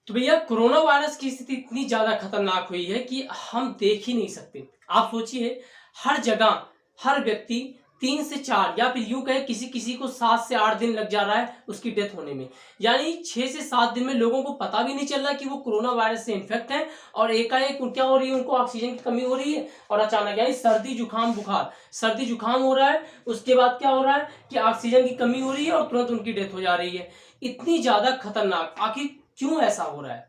तो भैया corona virus की स्थिति इतनी ज्यादा खतरनाक हुई है कि हम देख ही नहीं सकते। आप सोचिए, हर जगह हर व्यक्ति 3 से 4 या फिर यूं कहे किसी किसी को 7 से 8 दिन लग जा रहा है उसकी डेथ होने में। यानी 6 से 7 दिन में लोगों को पता भी नहीं चल रहा कि वो कोरोना वायरस से इन्फेक्ट है और एकाएक क्या हो रही है, उनको ऑक्सीजन की कमी हो रही है और अचानक यानी सर्दी जुकाम बुखार, सर्दी जुकाम हो रहा है, उसके बाद क्या हो रहा है कि ऑक्सीजन की कमी हो रही है और तुरंत उनकी डेथ हो जा रही है। इतनी ज्यादा खतरनाक आखिर क्यों ऐसा हो रहा है?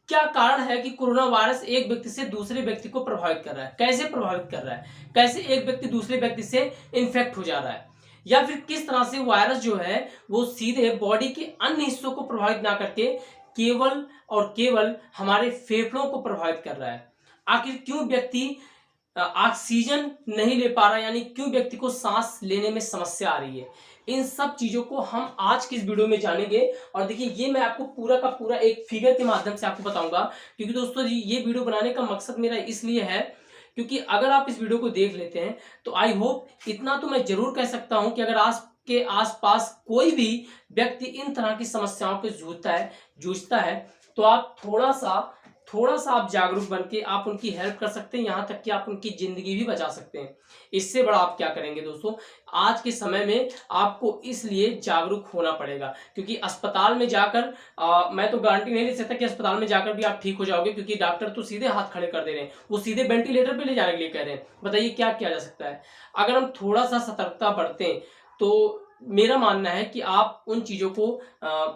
क्या कारण है कि कोरोना वायरस एक व्यक्ति से दूसरे व्यक्ति को प्रभावित कर रहा है? कैसे प्रभावित कर रहा है? कैसे एक व्यक्ति दूसरे व्यक्ति से इन्फेक्ट हो जा रहा है? या फिर किस तरह से वायरस जो है वो सीधे बॉडी के अन्य हिस्सों को प्रभावित ना करके केवल और केवल हमारे फेफड़ों को प्रभावित कर रहा है? आखिर क्यों व्यक्ति ऑक्सीजन नहीं ले पा रहा, यानी क्यों व्यक्ति को सांस लेने में समस्या आ रही है? इन सब चीजों को हम आज की इस वीडियो में जानेंगे। और देखिए, ये मैं आपको पूरा का पूरा एक फिगर के माध्यम से आपको बताऊंगा, क्योंकि दोस्तों जी ये वीडियो बनाने का मकसद मेरा इसलिए है क्योंकि अगर आप इस वीडियो को देख लेते हैं तो आई होप इतना तो मैं जरूर कह सकता हूं कि अगर आपके आसपास कोई भी व्यक्ति इन तरह की समस्याओं के जूझता है तो आप थोड़ा सा आप जागरूक बन के आप उनकी हेल्प कर सकते हैं, यहाँ तक कि आप उनकी जिंदगी भी बचा सकते हैं। इससे बड़ा आप क्या करेंगे दोस्तों? आज के समय में आपको इसलिए जागरूक होना पड़ेगा, क्योंकि अस्पताल में जाकर मैं तो गारंटी नहीं ले सकता कि अस्पताल में जाकर भी आप ठीक हो जाओगे, क्योंकि डॉक्टर तो सीधे हाथ खड़े कर दे रहे हैं, वो सीधे वेंटिलेटर पे ले जाने के लिए कह रहे हैं। बताइए क्या किया जा सकता है? अगर हम थोड़ा सा सतर्कता बरतें तो मेरा मानना है कि आप उन चीजों को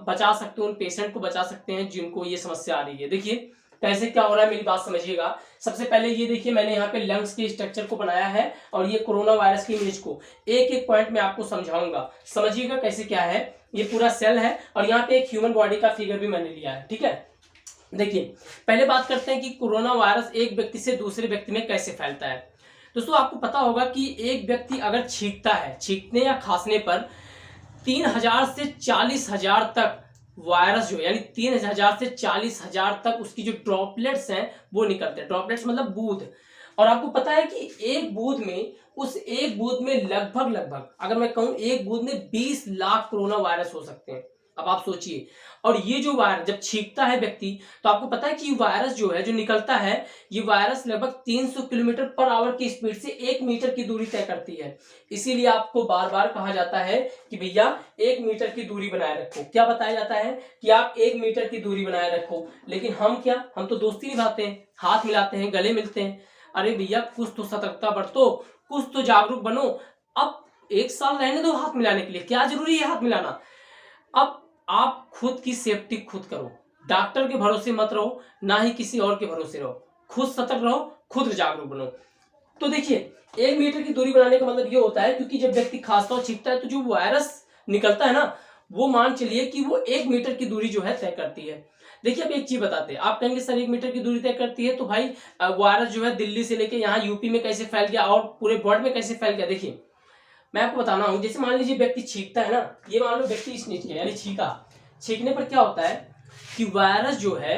बचा सकते हो, उन पेशेंट को बचा सकते हैं जिनको ये समस्या आ रही है। देखिए कैसे क्या हो रहा है, मेरी बात समझिएगा। सबसे पहले ये देखिए, मैंने यहाँ पे लंग्स के स्ट्रक्चर को बनाया है और ये कोरोना वायरस की इमेज को एक एक पॉइंट में आपको समझाऊंगा। समझिएगा कैसे क्या है। ये पूरा सेल है और यहाँ पे एक ह्यूमन बॉडी का फिगर भी मैंने लिया है, ठीक है। देखिए पहले बात करते हैं कि कोरोना वायरस एक व्यक्ति से दूसरे व्यक्ति में कैसे फैलता है। दोस्तों आपको पता होगा कि एक व्यक्ति अगर छींकता है, छींकने या खांसने पर 3000 से 40,000 तक वायरस जो यानी 3000 से 40,000 तक उसकी जो ड्रॉपलेट्स हैं वो निकलते हैं। ड्रॉपलेट्स मतलब बूंद। और आपको पता है कि एक बूंद में लगभग अगर मैं कहूं एक बूंद में 20 लाख कोरोना वायरस हो सकते हैं। अब आप सोचिए, और ये जो वायरस जब छींकता है व्यक्ति तो आपको पता है कि वायरस जो है जो निकलता है, ये वायरस लगभग 300 किलोमीटर पर आवर की स्पीड से 1 मीटर की दूरी तय करती है। इसीलिए आपको बार बार कहा जाता है कि भैया 1 मीटर की दूरी बनाए रखो। क्या बताया जाता है कि आप 1 मीटर की दूरी बनाए रखो, लेकिन हम तो दोस्ती निभाते हैं, हाथ मिलाते हैं, गले मिलते हैं। अरे भैया कुछ तो सतर्कता बरतो, कुछ तो जागरूक बनो। अब 1 साल रहने दो हाथ मिलाने के लिए, क्या जरूरी है हाथ मिलाना? अब आप खुद की सेफ्टी खुद करो, डॉक्टर के भरोसे मत रहो, ना ही किसी और के भरोसे रहो। खुद सतर्क रहो, खुद जागरूक बनो। तो देखिए 1 मीटर की दूरी बनाने का मतलब ये होता है, क्योंकि जब व्यक्ति खांसता और छींकता है तो जो वायरस निकलता है ना, वो मान चलिए कि वो 1 मीटर की दूरी जो है तय करती है। देखिए अब एक चीज बताते हैं, आप कहेंगे सर 1 मीटर की दूरी तय करती है तो भाई वायरस जो है दिल्ली से लेके यहाँ यूपी में कैसे फैल गया और पूरे वर्ल्ड में कैसे फैल गया? देखिए मैं आपको बताना हूं, जैसे मान लीजिए व्यक्ति छींकता है ना, ये मान लो व्यक्ति स्नीज किया यानी छींका, छींकने पर क्या होता है कि वायरस जो है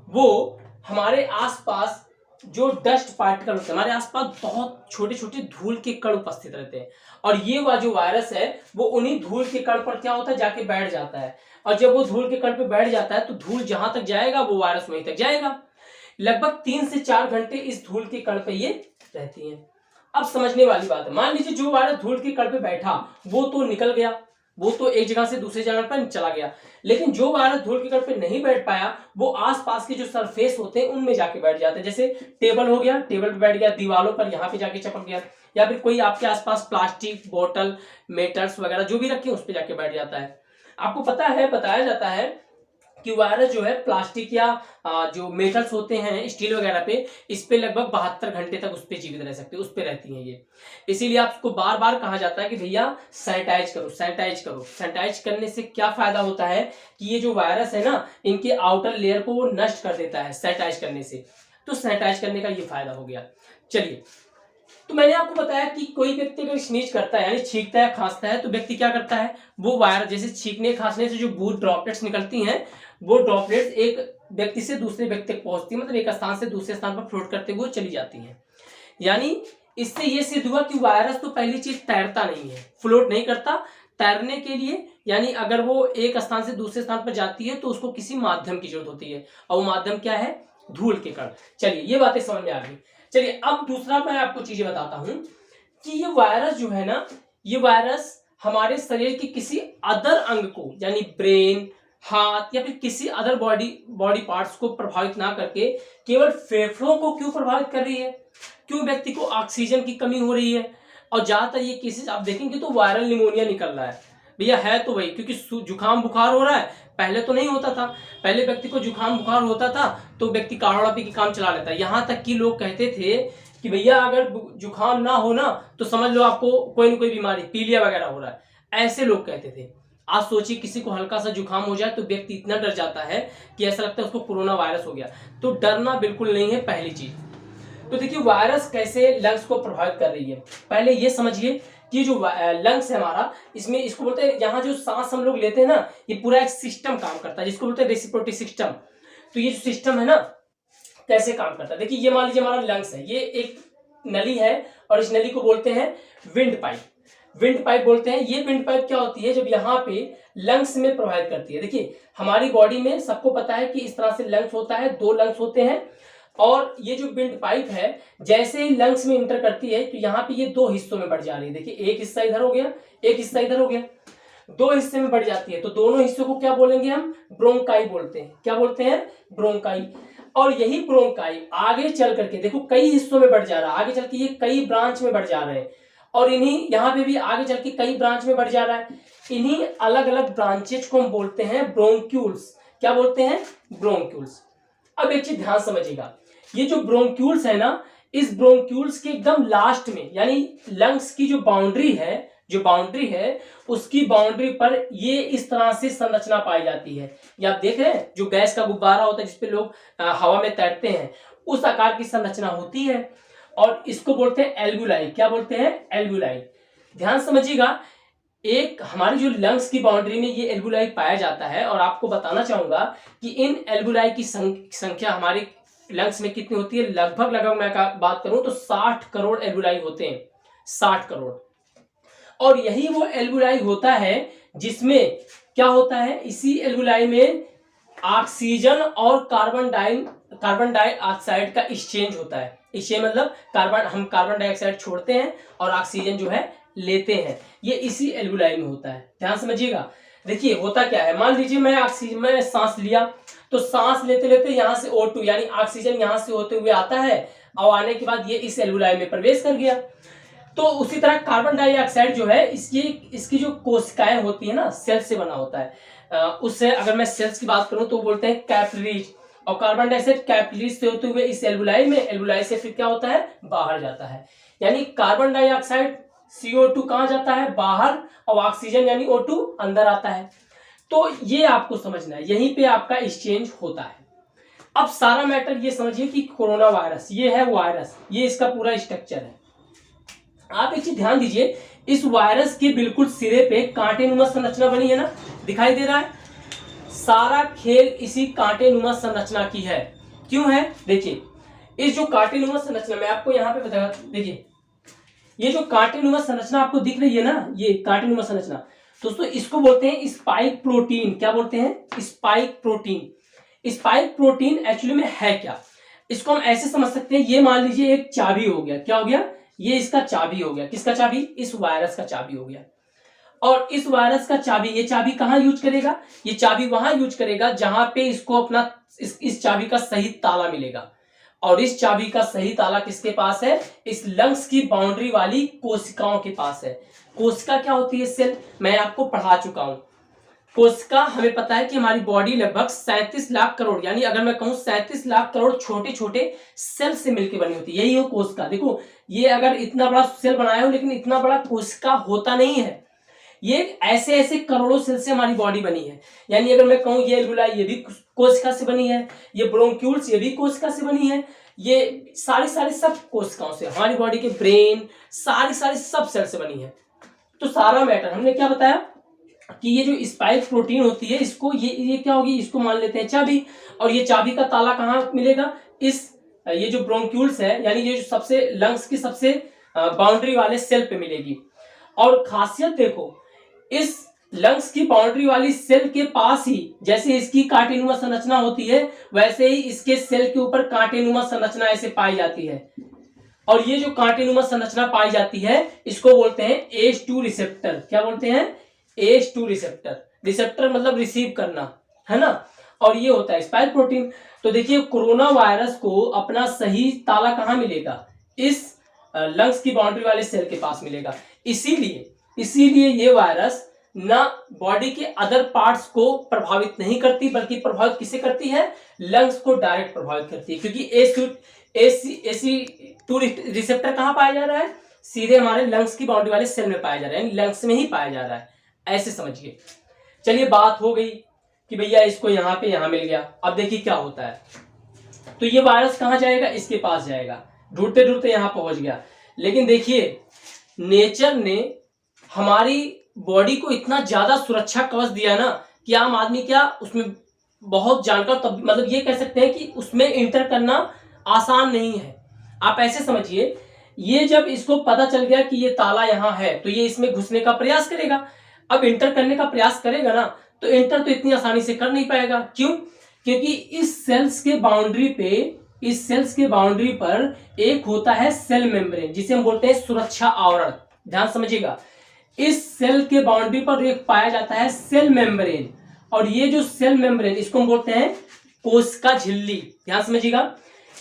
वो हमारे आसपास जो डस्ट पार्टिकल होते हैं, हमारे आसपास बहुत छोटे छोटे धूल के कण उपस्थित रहते हैं, और ये जो वायरस है वो उन्हीं धूल के कण पर क्या होता है जाके बैठ जाता है। और जब वो धूल के कण पे बैठ जाता है तो धूल जहां तक जाएगा वो वायरस वहीं तक जाएगा। लगभग 3 से 4 घंटे इस धूल के कण पे ये रहती है। अब समझने वाली बात है, मान लीजिए जो वायरस धूल के कण पे बैठा वो तो निकल गया, वो तो एक जगह से दूसरी जगह पर चला गया, लेकिन जो वायरस धूल के कण पे नहीं बैठ पाया वो आसपास के जो सरफेस होते हैं उनमें जाके बैठ जाते हैं। जैसे टेबल हो गया, टेबल पे बैठ गया, दीवारों पर यहाँ पे जाके चिपक गया, या फिर कोई आपके आसपास प्लास्टिक बोतल मेटल्स वगैरह जो भी रखे उस पर जाके बैठ जाता है। आपको पता है, बताया जाता है कि वायरस जो है प्लास्टिक या जो मेटल्स होते हैं स्टील वगैरह पे, इस पे लगभग 72 घंटे तक उस पे जीवित रह सकते हैं, उस पे रहती हैं ये। इसीलिए आपको बार बार कहा जाता है कि भैया सैनिटाइज करो, सैनिटाइज करो। सैनिटाइज करने से क्या फायदा होता है कि ये जो वायरस है ना, इनके आउटर लेयर को वो नष्ट कर देता है सैनिटाइज करने से। तो सैनिटाइज करने का ये फायदा हो गया। चलिए, तो मैंने आपको बताया कि कोई व्यक्ति अगर स्नीज करता है यानी छींकता है खांसता है तो व्यक्ति क्या करता है, वो वायरस जैसे छींकने खांसने से जो बूंद ड्रॉपलेट्स निकलती हैं वो ड्रॉपलेट्स एक व्यक्ति से दूसरे व्यक्ति तक पहुंचती है, मतलब एक स्थान से दूसरे स्थान पर फ्लोट करते हुए चली जाती है। यानी इससे ये सिद्ध हुआ कि वायरस तो पहली चीज तैरता नहीं है, फ्लोट नहीं करता। तैरने के लिए यानी अगर वो एक स्थान से दूसरे स्थान पर जाती है तो उसको किसी माध्यम की जरूरत होती है, और वो माध्यम क्या है? धूल के कण। चलिए ये बातें समझ में आ गई। चलिए अब दूसरा मैं आपको चीजें बताता हूं कि ये वायरस जो है ना, ये वायरस हमारे शरीर के किसी अदर अंग को, यानी ब्रेन, हाथ या फिर किसी अदर बॉडी पार्ट्स को प्रभावित ना करके केवल फेफड़ों को क्यों प्रभावित कर रही है? क्यों व्यक्ति को ऑक्सीजन की कमी हो रही है? और ज्यादातर ये केसेस आप देखेंगे तो वायरल निमोनिया निकल रहा है। भैया है तो वही, क्योंकि जुकाम बुखार हो रहा है, पहले तो नहीं होता था। पहले व्यक्ति को जुकाम बुखार होता था तो व्यक्ति काढ़ा पी के काम चला लेता है। यहां तक कि लोग कहते थे कि भैया अगर जुकाम ना हो ना तो समझ लो आपको कोई ना कोई बीमारी, पीलिया वगैरह हो रहा है, ऐसे लोग कहते थे। आज सोचिए किसी को हल्का सा जुकाम हो जाए तो व्यक्ति इतना डर जाता है कि ऐसा लगता है उसको कोरोना वायरस हो गया। तो डरना बिल्कुल नहीं है पहली चीज। तो देखिए वायरस कैसे लंग्स को प्रभावित कर रही है, पहले ये समझिए कि जो लंग्स है हमारा, इसमें इसको बोलते हैं, यहाँ जो सांस हम लोग लेते हैं ना, ये पूरा एक सिस्टम काम करता है जिसको बोलते हैं रेस्पिरेटरी सिस्टम। तो ये जो सिस्टम है ना, कैसे काम करता है? देखिए ये मान लीजिए हमारा लंग्स है, ये एक नली है और इस नली को बोलते हैं विंड पाइप। विंड पाइप बोलते हैं। ये विंड पाइप क्या होती है? जब यहाँ पे लंग्स में प्रभावित करती है। देखिए हमारी बॉडी में सबको पता है कि इस तरह से लंग्स होता है, 2 लंग्स होते हैं, और ये जो विंड पाइप है जैसे ही लंग्स में इंटर करती है तो यहाँ पे ये 2 हिस्सों में बढ़ जा रही है। देखिए एक हिस्सा इधर हो गया, एक हिस्सा इधर हो गया, 2 हिस्से में बढ़ जाती है। तो दोनों हिस्सों को क्या बोलेंगे हम? ब्रोंकाई बोलते हैं। क्या बोलते हैं? ब्रोंकाई। और यही ब्रोंकाई आगे चल करके देखो कई हिस्सों में बढ़ जा रहा है, आगे चल के ये कई ब्रांच में बढ़ जा रहे हैं, और इन्हीं यहाँ पे भी आगे चल के कई ब्रांच में बढ़ जा रहा है। इन्हीं अलग अलग ब्रांचेज को हम बोलते हैं ब्रोंक्यूल्स। क्या बोलते हैं? ब्रोंक्यूल्स। अब एक चीज ध्यान समझिएगा, ये जो ब्रोंक्यूल्स है ना, इस ब्रोंक्यूल्स के एकदम लास्ट में, यानी लंग्स की जो बाउंड्री है, उसकी बाउंड्री पर ये इस तरह से संरचना पाई जाती है। ये आप देख रहे हैं जो गैस का गुब्बारा होता है जिसपे लोग हवा में तैरते हैं, उस आकार की संरचना होती है, और इसको बोलते हैं एल्वुलाई। क्या बोलते हैं? एल्वुलाई। ध्यान समझिएगा, एक हमारी जो लंग्स की बाउंड्री में ये एल्वुलाई पाया जाता है, और आपको बताना चाहूंगा कि इन एल्वुलाई की संख्या हमारी लंग्स में कितनी होती है। लगभग मैं बात करूं तो 60 करोड़ एल्वुलाई होते हैं, 60 करोड़। और यही वो एल्वुलाई होता है जिसमें क्या होता है, इसी एल्वुलाई में ऑक्सीजन और कार्बन डाइऑक्साइड का एक्सचेंज होता है। एक्सचेंज मतलब हम कार्बन डाइऑक्साइड छोड़ते हैं और ऑक्सीजन जो है लेते हैं, ये इसी एल्वुलाई में होता है। ध्यान समझिएगा। देखिए होता क्या है, मान लीजिए मैं सांस लिया, तो सांस लेते लेते यहाँ से O2 यानी ऑक्सीजन यहाँ से होते हुए आता है, और आने के बाद ये इस एल्वुलाई में प्रवेश कर गया। तो उसी तरह कार्बन डाइऑक्साइड जो है, इसकी जो कोशिकाएं होती है ना, सेल से बना होता है। उससे अगर मैं सेल्स की बात करूं तो बोलते हैं कैपिलरीज, और कार्बन डाइऑक्साइड कैपिलरीज से होते हुए इस एल्वुलाई से फिर क्या होता है? बाहर जाता है। यानी कार्बन डाइऑक्साइड CO2 कहां जाता है? बाहर, और ऑक्सीजन यानी O2 अंदर आता है। तो ये आपको समझना है, यहीं पे आपका एक्सचेंज होता है। अब सारा मैटर ये समझिए कि कोरोना वायरस ये है वायरस, ये इसका पूरा स्ट्रक्चर है। आप एक चीज ध्यान दीजिए, इस वायरस के बिल्कुल सिरे पे कांटेनुमा संरचना बनी है ना, दिखाई दे रहा है? सारा खेल इसी कांटेनुमा संरचना की है। क्यों है? देखिए इस जो कांटेनुमा संरचना, मैं आपको यहाँ पे बताऊंगा। देखिए ये जो कांटेनुमा संरचना आपको दिख रही है ना, ये कांटेनुमा संरचना, दोस्तों इसको बोलते हैं स्पाइक प्रोटीन। क्या बोलते हैं? Spike protein. Spike protein actually में है क्या? इसको हम ऐसे समझ सकते हैं, ये मान लीजिए एक चाबी हो गया। क्या हो गया? ये इसका चाबी हो गया। किसका चाबी? इस वायरस का चाबी हो गया। और इस वायरस का चाबी, ये चाबी कहां यूज करेगा? ये चाबी वहां यूज करेगा जहां पे इसको अपना इस चाबी का सही ताला मिलेगा। और इस चाबी का सही ताला किसके पास है? इस लंग्स की बाउंड्री वाली कोशिकाओं के पास है। कोशिका क्या होती है? सेल। मैं आपको पढ़ा चुका हूं। कोशिका हमें पता है कि हमारी बॉडी लगभग 37 लाख करोड़, यानी अगर मैं कहूं 37 लाख करोड़ छोटे छोटे सेल से मिलकर बनी होती है। यही हो कोशिका। देखो ये अगर इतना बड़ा सेल बनाया हो, लेकिन इतना बड़ा कोशिका होता नहीं है। ये ऐसे ऐसे करोड़ों सेल से हमारी बॉडी बनी है। यानी अगर मैं कहूं ये एल्वुलाई, ये भी कोशिका से बनी है, ये ब्रोंक्यूल्स, ये भी कोशिका से बनी है, ये सारी सब कोशिकाओं से, हमारी बॉडी के ब्रेन सारी सब सेल से बनी है। तो सारा मैटर हमने क्या बताया कि ये जो स्पाइक प्रोटीन होती है, इसको ये क्या होगी? इसको मान लेते हैं चाबी, और ये चाबी का ताला कहां मिलेगा? ये जो ब्रोंक्यूल्स है, यानी ये जो सबसे लंग्स की सबसे बाउंड्री वाले सेल पे मिलेगी। और खासियत देखो, इस लंग्स की बाउंड्री वाली सेल के पास ही, जैसे इसकी कांटेनुमा संरचना होती है वैसे ही इसके सेल के ऊपर कांटेनुमा संरचना ऐसे पाई जाती है। और ये जो कांटेनुमा संरचना पाई जाती है इसको बोलते हैं ACE2 रिसेप्टर। क्या बोलते हैं? ACE2 receptor. रिसेप्टर मतलब रिसीव करना, है ना। और ये होता है स्पाइक प्रोटीन। तो देखिए कोरोना वायरस को अपना सही ताला कहाँ मिलेगा? इस लंग्स की बाउंड्री वाले सेल के पास मिलेगा। इसीलिए ये वायरस ना बॉडी के अदर पार्ट्स को प्रभावित नहीं करती, बल्कि प्रभावित किसे करती है? लंग्स को डायरेक्ट प्रभावित करती है। क्योंकि ACE2 रिसेप्टर कहाँ पाया जा रहा है? सीधे हमारे लंग्स की बाउंड्री वाले सेल में पाया जा रहा है, लंग्स में ही पाया जा रहा है, ऐसे समझिए। चलिए बात हो गई कि भैया इसको यहाँ पे यहाँ मिल गया। अब देखिए क्या होता है। तो ये वायरस कहाँ जाएगा? इसके पास जाएगा, ढूंढते ढूंढते यहाँ पहुंच गया। लेकिन देखिए नेचर ने हमारी बॉडी को इतना ज्यादा सुरक्षा कवच दिया ना कि आम आदमी क्या उसमें बहुत जानकार, तब मतलब ये कह सकते हैं कि उसमें इंटर करना आसान नहीं है। आप ऐसे समझिए, ये जब इसको पता चल गया कि ये ताला यहाँ है तो ये इसमें घुसने का प्रयास करेगा। अब इंटर करने का प्रयास करेगा ना तो इंटर तो इतनी आसानी से कर नहीं पाएगा। क्यों? क्योंकि इस सेल्स के बाउंड्री पर एक होता है सेल मेम्ब्रेन, जिसे हम बोलते हैं सुरक्षा आवरण। ध्यान समझिएगा, इस सेल के बाउंड्री पर एक पाया जाता है सेल मेम्ब्रेन, और ये जो सेल मेम्ब्रेन इसको हम बोलते हैं कोशिका झिल्ली। ध्यान समझिएगा,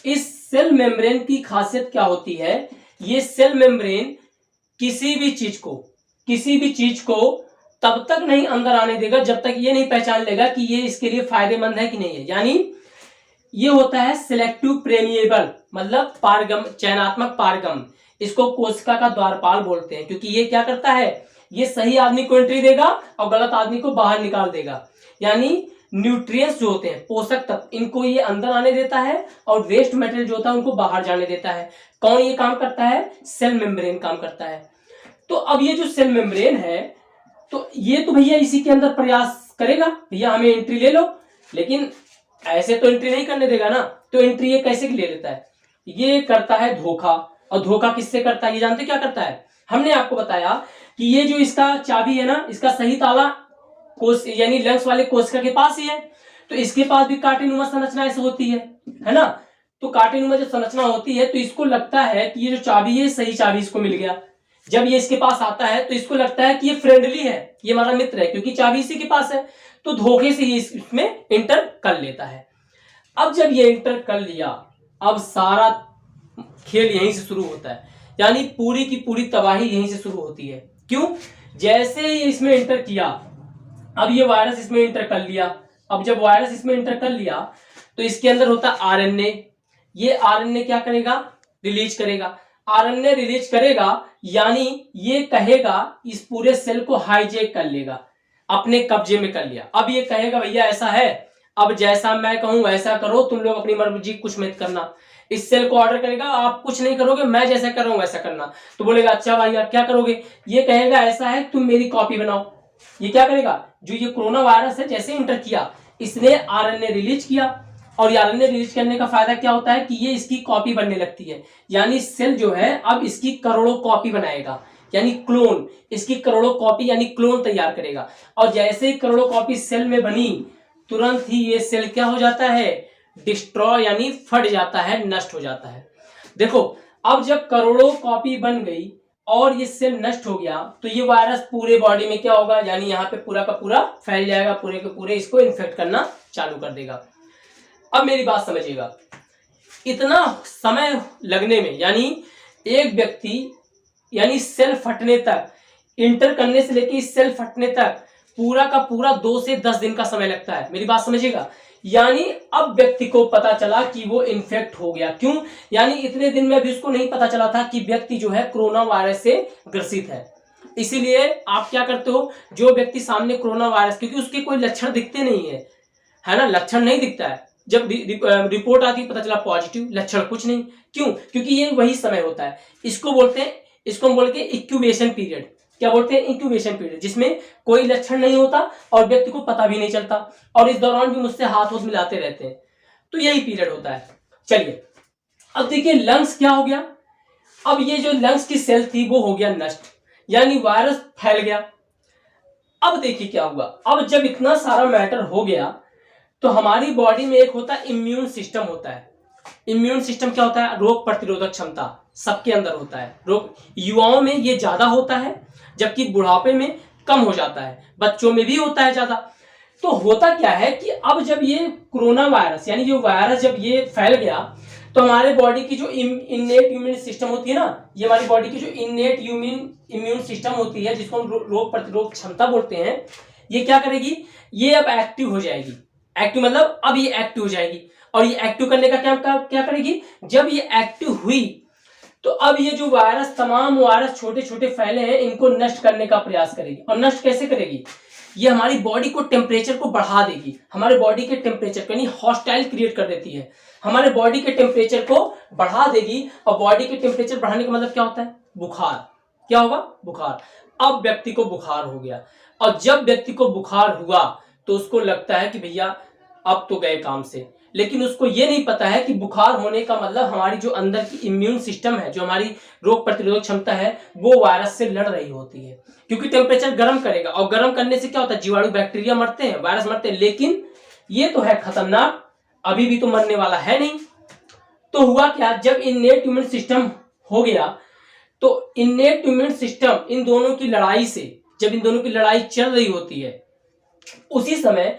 इस सेल मेम्ब्रेन की खासियत क्या होती है? ये सेल मेम्ब्रेन किसी भी चीज को तब तक नहीं अंदर आने देगा जब तक ये नहीं पहचान लेगा कि ये इसके लिए फायदेमंद है कि नहीं है। यानी ये होता है सिलेक्टिव प्रेमिएबल, मतलब पारगम, चयनात्मक पारगम। इसको कोशिका का द्वारपाल बोलते हैं, क्योंकि ये क्या करता है? ये सही आदमी को एंट्री देगा और गलत आदमी को बाहर निकाल देगा। यानी न्यूट्रिएंट्स जो होते हैं, पोषक तत्व, इनको ये अंदर आने देता है और वेस्ट मटेरियल जो होता है उनको बाहर जाने देता है। कौन ये काम करता है? सेल मेम्ब्रेन काम करता है। तो अब ये जो सेल मेम्ब्रेन है तो ये तो भैया इसी के अंदर प्रयास करेगा, भैया हमें एंट्री ले लो, लेकिन ऐसे तो एंट्री नहीं करने देगा ना। तो एंट्री ये कैसे ले लेता है? ये करता है धोखा। और धोखा किससे करता है? ये जानते क्या करता है? हमने आपको बताया कि ये जो इसका चाबी है ना, इसका सही ताला कोश यानी लंग्स वाले कोशिका के पास ही है। तो इसके पास भी कांटेनुमा संरचना ऐसे होती है ना। तो कांटेनुमा जब संरचना होती है तो इसको लगता है कि ये जो चाबी है सही चाबी इसको मिल गया। जब ये इसके पास आता है तो इसको लगता है कि ये फ्रेंडली है, ये हमारा मित्र है, क्योंकि चाबी इसी के पास है। तो धोखे से ये इसमें इंटर कर लेता है। अब जब ये इंटर कर लिया, अब सारा खेल यहीं से शुरू होता है, यानी पूरी की पूरी तबाही यहीं से शुरू होती है। क्यों? जैसे ही इसमें इंटर किया, अब ये वायरस इसमें इंटर कर लिया। अब जब वायरस इसमें इंटर कर लिया तो इसके अंदर होता है आरएनए। ये आरएनए क्या करेगा? रिलीज करेगा। आरएनए रिलीज करेगा यानी ये कहेगा, इस पूरे सेल को हाईजैक कर लेगा, अपने कब्जे में कर लिया। अब ये कहेगा भैया ऐसा है, अब जैसा मैं कहूं वैसा करो, तुम लोग अपनी मर्जी कुछ मत करना। इस सेल को ऑर्डर करेगा, आप कुछ नहीं करोगे, मैं जैसा कर रहा हूं वैसा करना। तो बोलेगा अच्छा भाई आप क्या करोगे? ये कहेगा ऐसा है तुम मेरी कॉपी बनाओ। ये क्या करेगा? जो ये कोरोना वायरस है जैसे इंटर किया, इसने आरएनए रिलीज किया, और आरएनए रिलीज करने का फायदा क्या होता है कि ये इसकी कॉपी बनने लगती है। यानी सेल जो है अब इसकी करोड़ों कॉपी बनाएगा, यानी क्लोन, इसकी करोड़ों कॉपी यानी क्लोन तैयार करेगा। और जैसे ही करोड़ों कॉपी सेल में बनी, तुरंत ही ये सेल क्या हो जाता है? डिस्ट्रॉय यानी फट जाता है, नष्ट हो जाता है। देखो अब जब करोड़ों कॉपी बन गई और ये सेल नष्ट हो गया तो ये वायरस पूरे बॉडी में क्या होगा? यानी यहाँ पे पूरा का पूरा फैल जाएगा, पूरे के पूरे इसको इन्फेक्ट करना चालू कर देगा। अब मेरी बात समझिएगा, इतना समय लगने में, यानी एक व्यक्ति यानी सेल फटने तक, इंटर करने से लेकर इस सेल फटने तक पूरा का पूरा 2 से 10 दिन का समय लगता है। मेरी बात समझिएगा, यानी अब व्यक्ति को पता चला कि वो इन्फेक्ट हो गया। क्यों? यानी इतने दिन में भी उसको नहीं पता चला था कि व्यक्ति जो है कोरोना वायरस से ग्रसित है। इसीलिए आप क्या करते हो, जो व्यक्ति सामने कोरोना वायरस, क्योंकि उसके कोई लक्षण दिखते नहीं है ना, लक्षण नहीं दिखता है, जब रिपोर्ट आती है पता चला पॉजिटिव, लक्षण कुछ नहीं। क्यों? क्योंकि ये वही समय होता है, इसको हम बोलते हैं इंक्यूबेशन पीरियड। क्या बोलते हैं? इंक्यूबेशन पीरियड, जिसमें कोई लक्षण नहीं होता और व्यक्ति को पता भी नहीं चलता, और इस दौरान भी मुझसे हाथ मिलाते रहते हैं। तो यही पीरियड होता है। चलिए अब देखिए लंग्स क्या हो गया। अब ये जो लंग्स की सेल थी वो हो गया नष्ट, यानी वायरस फैल गया। अब देखिए क्या हुआ, अब जब इतना सारा मैटर हो गया तो हमारी बॉडी में एक होता है इम्यून सिस्टम होता है। इम्यून सिस्टम क्या होता है? रोग प्रतिरोधक क्षमता सबके अंदर होता है। रोग युवाओं में ये ज्यादा होता है जबकि बुढ़ापे में कम हो जाता है, बच्चों में भी होता है ज्यादा। तो होता क्या है कि अब जब ये कोरोना वायरस यानी जो वायरस जब ये फैल गया तो हमारे बॉडी की जो इन्नेट इम्यून सिस्टम होती है ना, ये हमारी बॉडी की जो इन्नेट इम्यून सिस्टम होती है जिसको हम रोग प्रतिरोधक क्षमता बोलते हैं, ये क्या करेगी? ये अब एक्टिव हो जाएगी। एक्टिव मतलब अब ये एक्टिव हो जाएगी। और ये एक्टिव करने का क्या करेगी? जब ये एक्टिव हुई तो अब ये जो वायरस, तमाम वायरस छोटे छोटे फैले हैं, इनको नष्ट करने का प्रयास करेगी। और नष्ट कैसे करेगी? ये हमारी बॉडी को टेम्परेचर को बढ़ा देगी, हमारे बॉडी के टेम्परेचर को यानी हॉस्टाइल क्रिएट कर देती है, हमारे बॉडी के टेम्परेचर को बढ़ा देगी। और बॉडी के टेम्परेचर बढ़ाने का मतलब क्या होता है? बुखार। क्या होगा? बुखार। अब व्यक्ति को बुखार हो गया, और जब व्यक्ति को बुखार हुआ तो उसको लगता है कि भैया अब तो गए काम से, लेकिन उसको ये नहीं पता है कि बुखार होने का मतलब हमारी जो अंदर की इम्यून सिस्टम है, जो हमारी रोग प्रतिरोधक क्षमता है, वो वायरस से लड़ रही होती है। क्योंकि टेम्परेचर गर्म करेगा, और गर्म करने से क्या होता है? जीवाणु बैक्टीरिया मरते हैं, वायरस मरते हैं, लेकिन ये तो है खतरनाक, अभी भी तो मरने वाला है नहीं। तो हुआ क्या? जब इन्नेट इम्यून सिस्टम हो गया तो इन्नेट इम्यून सिस्टम इन दोनों की लड़ाई से, जब इन दोनों की लड़ाई चल रही होती है, उसी समय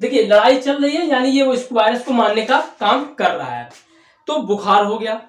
देखिए लड़ाई चल रही है यानी ये वो इस वायरस को मारने का काम कर रहा है, तो बुखार हो गया।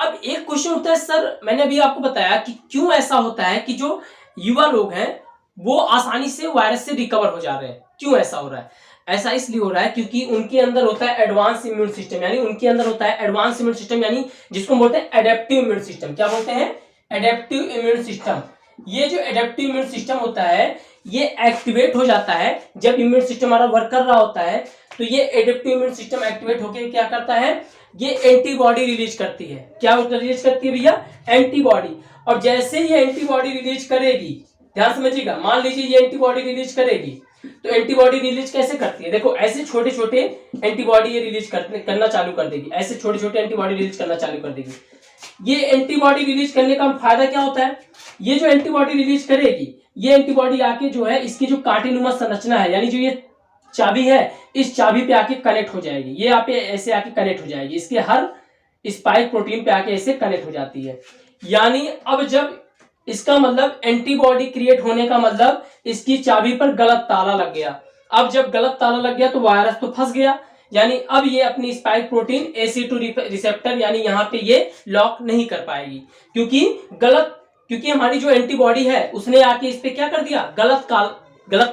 अब एक क्वेश्चन उठता है, सर मैंने अभी आपको बताया कि क्यों ऐसा होता है कि जो युवा लोग हैं वो आसानी से वायरस से रिकवर हो जा रहे हैं, क्यों ऐसा हो रहा है? ऐसा इसलिए हो रहा है क्योंकि उनके अंदर होता है एडवांस इम्यून सिस्टम, यानी उनके अंदर होता है एडवांस इम्यून सिस्टम, यानी जिसको बोलते हैं एडेप्टिव इम्यून सिस्टम। क्या बोलते हैं? Adaptive immune system. ये जो एडेप्टिव इम्यून सिस्टम होता है ये एक्टिवेट हो जाता है जब इम्यून सिस्टम हमारा वर्क कर रहा होता है। तो ये एडेप्टिव इम्यून सिस्टम एक्टिवेट होकर क्या करता है? ये एंटीबॉडी रिलीज करती है। क्या रिलीज करती है भैया? एंटीबॉडी। और जैसे ये एंटीबॉडी रिलीज करेगी, ध्यान समझिएगा, मान लीजिए ये एंटीबॉडी रिलीज करेगी, तो एंटीबॉडी रिलीज कैसे करती है? देखो ऐसे छोटे छोटे एंटीबॉडी ये रिलीज करना चालू कर देगी, ऐसे छोटे छोटे एंटीबॉडी रिलीज करना चालू कर देगी। ये एंटीबॉडी रिलीज करने का फायदा क्या होता है? ये जो एंटीबॉडी रिलीज करेगी, ये एंटीबॉडी आके जो है इसकी जो कांटेनुमा संरचना है, यानी जो ये चाबी है, इस चाबी पे आके कनेक्ट हो जाएगी। ये यहाँ पे ऐसे आके कनेक्ट हो जाएगी, इसके हर स्पाइक प्रोटीन पे आके ऐसे कनेक्ट हो जाती है। यानी अब जब इसका मतलब एंटीबॉडी क्रिएट होने का मतलब इसकी चाबी पर गलत ताला लग गया। अब जब गलत ताला लग गया तो वायरस तो फंस गया, यानी अब ये अपनी स्पाइक प्रोटीन AC2 रिसेप्टर यानी यहाँ पे ये लॉक नहीं कर पाएगी, क्योंकि हमारी जो एंटीबॉडी है उसने आके इस पे क्या कर दिया? गलत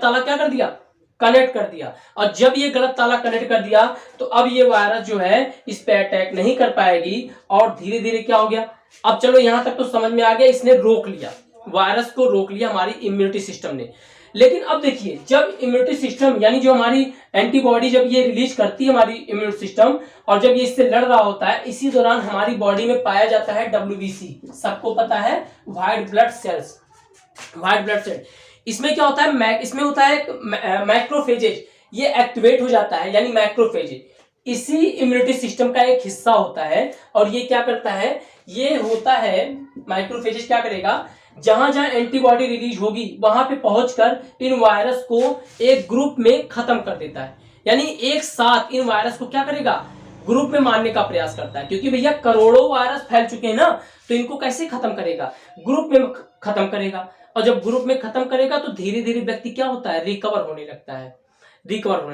ताला क्या कर दिया? कनेक्ट कर दिया। और जब ये गलत ताला कनेक्ट कर दिया तो अब ये वायरस जो है इस पे अटैक नहीं कर पाएगी, और धीरे धीरे क्या हो गया? अब चलो यहां तक तो समझ में आ गया, इसने रोक लिया, वायरस को रोक लिया हमारी इम्यूनिटी सिस्टम ने। लेकिन अब देखिए जब इम्यूनिटी सिस्टम यानी जो हमारी एंटीबॉडी जब ये रिलीज करती है हमारी इम्यून सिस्टम, और जब ये इससे लड़ रहा होता है, इसी दौरान हमारी बॉडी में पाया जाता है WBC, सबको पता है, white blood cells. White blood cell, इसमें क्या होता है? इसमें होता है मैक्रोफेजेज, ये एक्टिवेट हो जाता है, यानी मैक्रोफेजेज इसी इम्यूनिटी सिस्टम का एक हिस्सा होता है। और ये क्या करता है? ये होता है माइक्रोफेजेज क्या करेगा? जहां जहां एंटीबॉडी रिलीज होगी वहां पे पहुंचकर इन वायरस को एक ग्रुप में खत्म कर देता है, यानी एक साथ इन वायरस को क्या करेगा? ग्रुप में मारने का प्रयास करता है। क्योंकि भैया करोड़ों वायरस फैल चुके हैं ना, तो इनको कैसे खत्म करेगा? ग्रुप में खत्म करेगा। और जब ग्रुप में खत्म करेगा तो धीरे धीरे व्यक्ति क्या होता है? रिकवर होने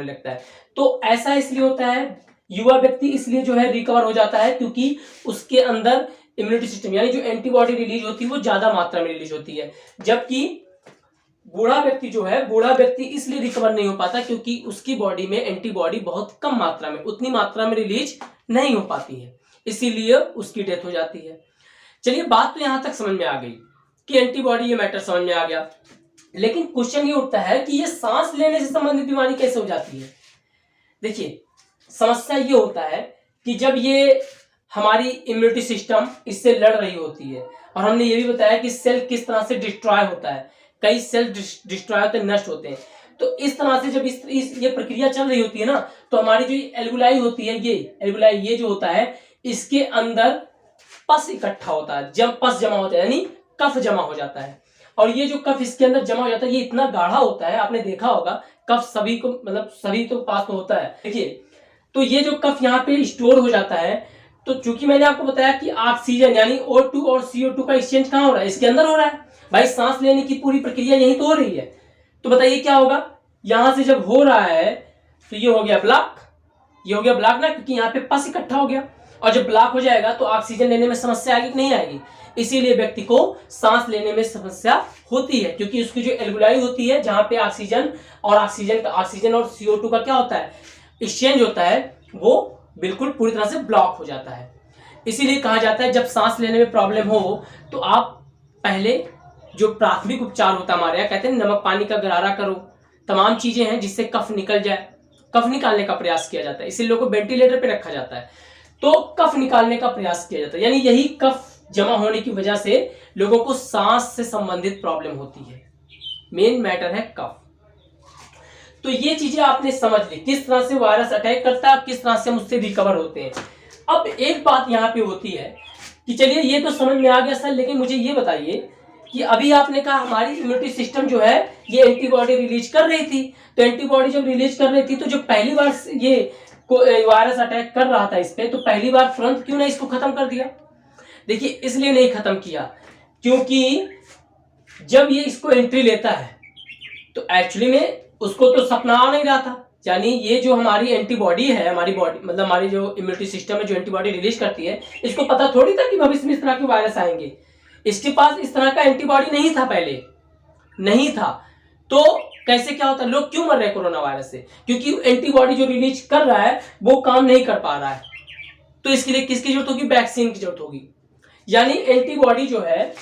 लगता है। तो ऐसा इसलिए होता है, युवा व्यक्ति इसलिए जो है रिकवर हो जाता है क्योंकि उसके अंदर इम्यूनिटी सिस्टम यानी जो एंटीबॉडी रिलीज होती है वो ज्यादा मात्रा में रिलीज होती है। जबकि बूढ़ा व्यक्ति इसलिए रिकवर नहीं हो पाता क्योंकि उसकी बॉडी में एंटीबॉडी बहुत कम मात्रा में, उतनी मात्रा में रिलीज नहीं हो पाती है, इसीलिए उसकी डेथ हो जाती है। चलिए बात तो यहां तक समझ में आ गई कि एंटीबॉडी, ये मैटर समझ में आ गया। लेकिन क्वेश्चन ये उठता है कि ये सांस लेने से संबंधित बीमारी कैसे हो जाती है? देखिए समस्या ये होता है कि जब ये हमारी इम्यूनिटी सिस्टम इससे लड़ रही होती है, और हमने ये भी बताया कि सेल किस तरह से डिस्ट्रॉय होता है, कई सेल डिस्ट्रॉय होते हैं, नष्ट होते हैं। तो इस तरह से जब ये प्रक्रिया चल रही होती है ना, तो हमारी जो एल्वुलाई होती है, ये एल्वुलाई ये जो होता है, इसके अंदर पस इकट्ठा होता है, पस जमा होता है, यानी कफ जमा हो जाता है। और ये जो कफ इसके अंदर जमा हो जाता है ये इतना गाढ़ा होता है, आपने देखा होगा कफ सभी को मतलब सभी तो पास तो होता है। देखिए तो ये जो कफ यहाँ पे स्टोर हो जाता है, तो चूंकि मैंने आपको बताया कि ऑक्सीजन यानी O2 और CO2 का एक्सचेंज कहाँ हो रहा है, इसके अंदर हो रहा है भाई। सांस लेने की पूरी प्रक्रिया यही तो हो रही है। तो बताइए क्या होगा, यहां से जब हो रहा है तो ये हो गया ब्लॉक, ये हो गया ब्लॉक ना, क्योंकि यहाँ पे पस इकट्ठा हो गया। और जब ब्लॉक हो जाएगा तो ऑक्सीजन लेने में समस्या आएगी कि नहीं आएगी, इसीलिए व्यक्ति को सांस लेने में समस्या होती है, क्योंकि उसकी जो एल्वेओलाई होती है जहां पे ऑक्सीजन और CO2 का क्या होता है, एक्सचेंज होता है, वो बिल्कुल पूरी तरह से ब्लॉक हो जाता है। इसीलिए कहा जाता है जब सांस लेने में प्रॉब्लम हो तो आप पहले जो प्राथमिक उपचार होता है हमारे यहाँ, कहते हैं नमक पानी का गरारा करो, तमाम चीजें हैं जिससे कफ निकल जाए, कफ निकालने का प्रयास किया जाता है। इसीलिए लोगों को वेंटिलेटर पे रखा जाता है, तो कफ निकालने का प्रयास किया जाता है। यानी यही कफ जमा होने की वजह से लोगों को सांस से संबंधित प्रॉब्लम होती है। मेन मैटर है कफ। तो ये चीजें आपने समझ ली, किस तरह से वायरस अटैक करता है, किस तरह से हम उससे रिकवर होते हैं। अब एक बात यहाँ पे होती है कि चलिए ये तो समझ में आ गया सर, लेकिन मुझे ये बताइए कि अभी आपने कहा हमारी इम्यूनिटी सिस्टम जो है ये एंटीबॉडी रिलीज कर रही थी, तो एंटीबॉडी जब रिलीज कर रही थी तो जो पहली बार ये वायरस अटैक कर रहा था इस पे, तो पहली बार तुरंत क्यों नहीं इसको खत्म कर दिया। देखिए इसलिए नहीं खत्म किया क्योंकि जब ये इसको एंट्री लेता है तो एक्चुअली में उसको तो सपना आ नहीं रहा था। यानी ये जो हमारी एंटीबॉडी है, हमारी बॉडी मतलब हमारी जो इम्यूनिटी सिस्टम है जो एंटीबॉडी रिलीज करती है, इसको पता थोड़ी था कि भविष्य में इस तरह के वायरस आएंगे। इसके पास इस तरह का एंटीबॉडी नहीं था, पहले नहीं था। तो कैसे क्या होता है, लोग क्यों मर रहे हैं कोरोना वायरस से, क्योंकि एंटीबॉडी जो रिलीज कर रहा है वो काम नहीं कर पा रहा है। तो इसके लिए किसकी जरूरत होगी, वैक्सीन की जरूरत होगी। यानी एंटीबॉडी जो है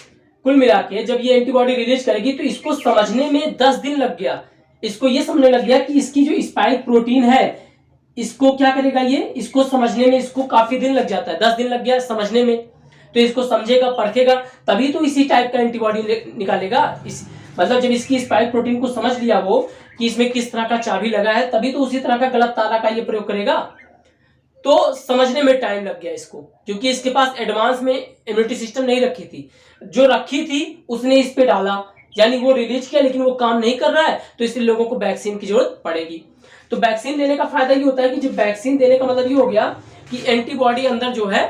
कुल मिला के जब ये एंटीबॉडी रिलीज करेगी तो इसको समझने में 10 दिन लग गया। इसको ये समझने लग गया कि इसकी जो स्पाइक प्रोटीन है इसको क्या करेगा, ये इसको समझने में इसको काफी दिन लग जाता है, 10 दिन लग गया समझने में। तो इसको समझेगा, परखेगा, तभी तो इसी टाइप का एंटीबॉडी निकालेगा। इस मतलब जब इसकी स्पाइक प्रोटीन को समझ लिया वो कि इसमें किस तरह का चाबी लगा है, तभी तो उसी तरह का गलत ताला का ये प्रयोग करेगा। तो समझने में टाइम लग गया इसको, क्योंकि इसके पास एडवांस में इम्यूनिटी सिस्टम नहीं रखी थी, जो रखी थी उसने इस पे डाला, यानी वो रिलीज किया लेकिन वो काम नहीं कर रहा है, तो इसलिए लोगों को वैक्सीन की जरूरत पड़ेगी। तो वैक्सीन लेने का फायदा ये होता है कि जब वैक्सीन देने का मतलब ये हो गया कि एंटीबॉडी अंदर जो है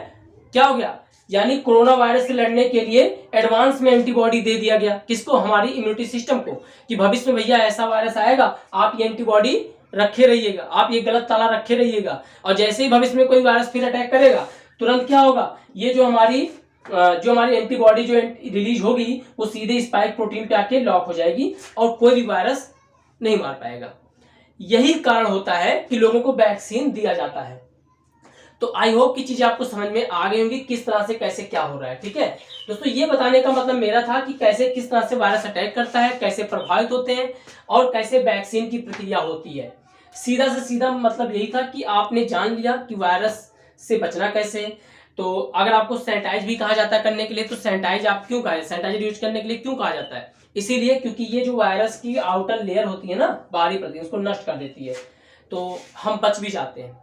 क्या हो गया, यानी कोरोना वायरस से लड़ने के लिए एडवांस में एंटीबॉडी दे दिया गया। किसको, हमारी इम्यूनिटी सिस्टम को, कि भविष्य में भैया ऐसा वायरस आएगा, आप ये एंटीबॉडी रखे रहिएगा, आप ये गलत ताला रखे रहिएगा। और जैसे ही भविष्य में कोई वायरस फिर अटैक करेगा तुरंत क्या होगा, ये जो हमारी एंटीबॉडी जो रिलीज होगी वो सीधे स्पाइक प्रोटीन पे आके लॉक हो जाएगी और कोई भी वायरस नहीं मार पाएगा। यही कारण होता है कि लोगों को वैक्सीन दिया जाता है। तो आई होप कि चीजें आपको समझ में आ गई होंगी किस तरह से कैसे क्या हो रहा है। ठीक है दोस्तों, ये बताने का मतलब मेरा था कि कैसे किस तरह से वायरस अटैक करता है, कैसे प्रभावित होते हैं और कैसे वैक्सीन की प्रक्रिया होती है। सीधा से सीधा मतलब यही था कि आपने जान लिया कि वायरस से बचना कैसे। तो अगर आपको सैनिटाइज भी कहा जाता है करने के लिए, तो सैनिटाइज आप क्यों कहा, सैनिटाइजर यूज करने के लिए क्यों कहा जाता है, इसीलिए क्योंकि ये जो वायरस की आउटर लेयर होती है ना, बाहरी प्रति, उसको नष्ट कर देती है, तो हम बच भी जाते हैं,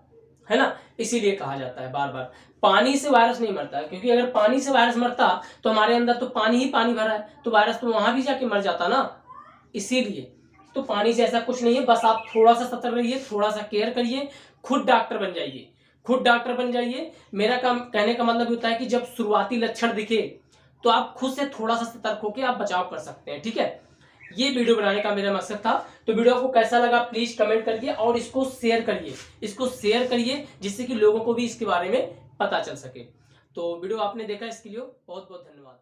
है ना, इसीलिए कहा जाता है बार बार। पानी से वायरस नहीं मरता, क्योंकि अगर पानी से वायरस मरता तो हमारे अंदर तो पानी ही पानी भरा है, तो वायरस तो वहां भी जाके मर जाता ना। इसीलिए तो पानी से ऐसा कुछ नहीं है, बस आप थोड़ा सा सतर्क रहिए, थोड़ा सा केयर करिए, खुद डॉक्टर बन जाइए, खुद डॉक्टर बन जाइए। मेरा काम कहने का मतलब होता है कि जब शुरुआती लक्षण दिखे तो आप खुद से थोड़ा सा सतर्क होकर आप बचाव कर सकते हैं। ठीक है, ये वीडियो बनाने का मेरा मकसद था। तो वीडियो आपको कैसा लगा प्लीज कमेंट करिए और इसको शेयर करिए, इसको शेयर करिए जिससे कि लोगों को भी इसके बारे में पता चल सके। तो वीडियो आपने देखा इसके लिए बहुत बहुत धन्यवाद।